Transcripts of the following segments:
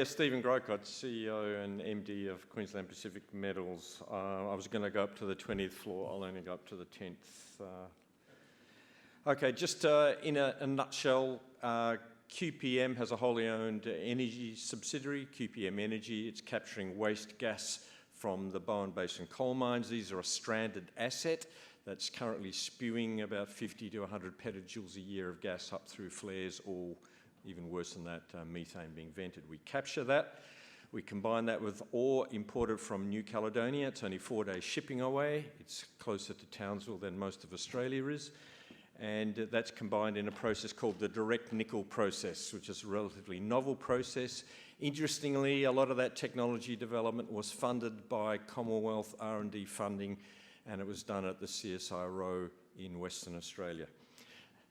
Stephen Grocott, CEO and MD of Queensland Pacific Metals. I was going to go up to the 20th floor. I'll only go up to the 10th. Okay, just in a nutshell, QPM has a wholly owned energy subsidiary, QPM Energy. It's capturing waste gas from the Bowen Basin coal mines. These are a stranded asset that's currently spewing about 50 to 100 petajoules a year of gas up through flares, or even worse than that, methane being vented. We capture that. We combine that with ore imported from New Caledonia. It's only 4 days shipping away. It's closer to Townsville than most of Australia is. And that's combined in a process called the direct nickel process, which is a relatively novel process. Interestingly, a lot of that technology development was funded by Commonwealth R&D funding, and it was done at the CSIRO in Western Australia.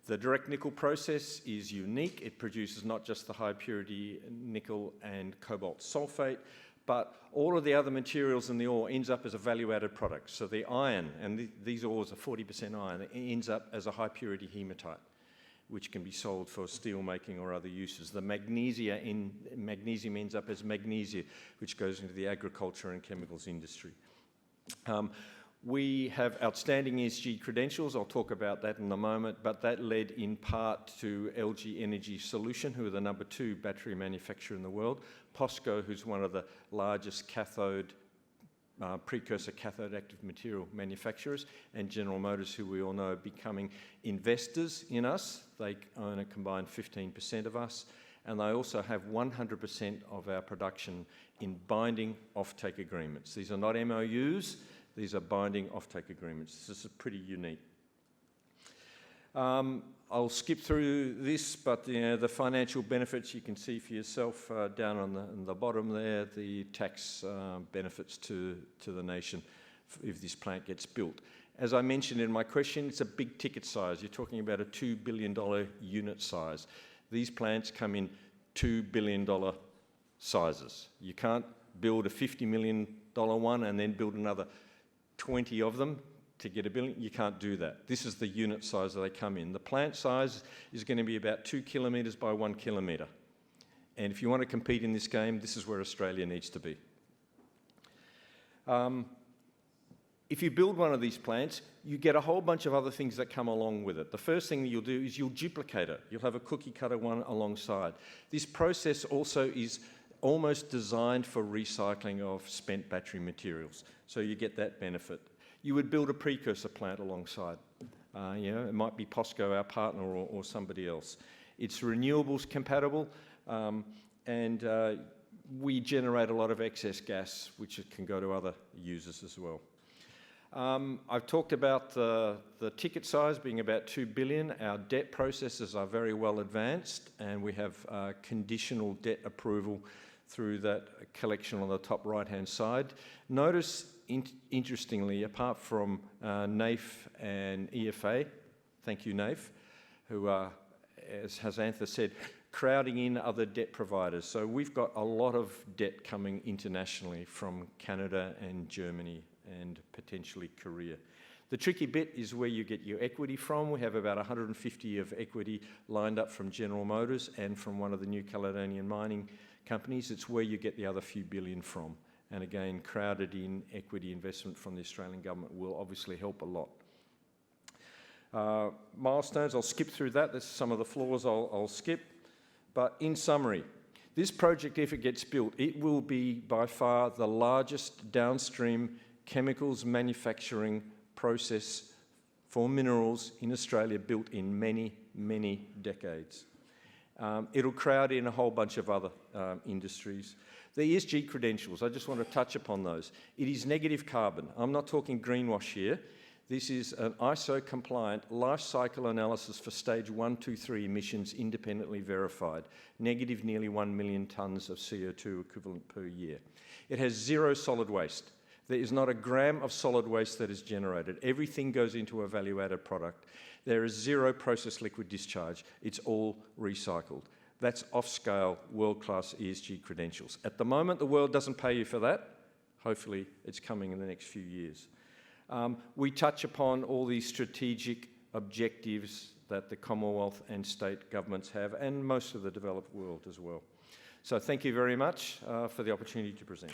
The direct nickel process is unique. It produces not just the high purity nickel and cobalt sulfate, but all of the other materials in the ore ends up as a value-added product. So the iron, and these ores are 40% iron, it ends up as a high purity hematite, which can be sold for steel making or other uses. The magnesium ends up as magnesia, which goes into the agriculture and chemicals industry. We have outstanding ESG credentials. I'll talk about that in a moment, but that led in part to LG Energy Solution, who are the number 2 battery manufacturer in the world, POSCO, who's one of the largest precursor cathode active material manufacturers, and General Motors, who we all know are becoming investors in us. They own a combined 15% of us, and they also have 100% of our production in binding offtake agreements. These are not MOUs. These are binding offtake agreements. This is pretty unique. I'll skip through this, but the financial benefits you can see for yourself down on the bottom there, the tax benefits to the nation if this plant gets built. As I mentioned in my question, it's a big ticket size. You're talking about a $2 billion unit size. These plants come in $2 billion sizes. You can't build a $50 million one and then build another 20 of them to get $1 billion. You can't do that. This is the unit size that they come in. The plant size is going to be about 2 kilometres by 1 kilometre. And if you want to compete in this game, this is where Australia needs to be. If you build one of these plants, you get a whole bunch of other things that come along with it. The first thing that you'll do is you'll duplicate it. You'll have a cookie cutter one alongside. This process also is almost designed for recycling of spent battery materials. So you get that benefit. You would build a precursor plant alongside. It might be POSCO, our partner, or somebody else. It's renewables compatible, and we generate a lot of excess gas, which can go to other users as well. I've talked about the ticket size being about $2 billion. Our debt processes are very well advanced, and we have conditional debt approval through that collection on the top right-hand side. Notice, interestingly, apart from NAIF and EFA, thank you NAIF, who are, as Hasantha said, crowding in other debt providers. So we've got a lot of debt coming internationally from Canada and Germany and potentially Korea. The tricky bit is where you get your equity from. We have about 150 of equity lined up from General Motors and from one of the New Caledonian mining companies. It's where you get the other few billion from. And again, crowded in equity investment from the Australian government will obviously help a lot. Milestones, I'll skip through that. There's some of the flaws I'll skip. But in summary, this project, if it gets built, it will be by far the largest downstream chemicals manufacturing process for minerals in Australia built in many, many decades. It'll crowd in a whole bunch of other industries. The ESG credentials, I just want to touch upon those. It is negative carbon. I'm not talking greenwash here. This is an ISO-compliant life cycle analysis for stage 1, 2, 3 emissions independently verified. Negative nearly 1 million tonnes of CO2 equivalent per year. It has 0 solid waste. There is not a gram of solid waste that is generated. Everything goes into a value-added product. There is 0 process liquid discharge. It's all recycled. That's off-scale, world-class ESG credentials. At the moment, the world doesn't pay you for that. Hopefully, it's coming in the next few years. We touch upon all these strategic objectives that the Commonwealth and state governments have, and most of the developed world as well. So thank you very much for the opportunity to present.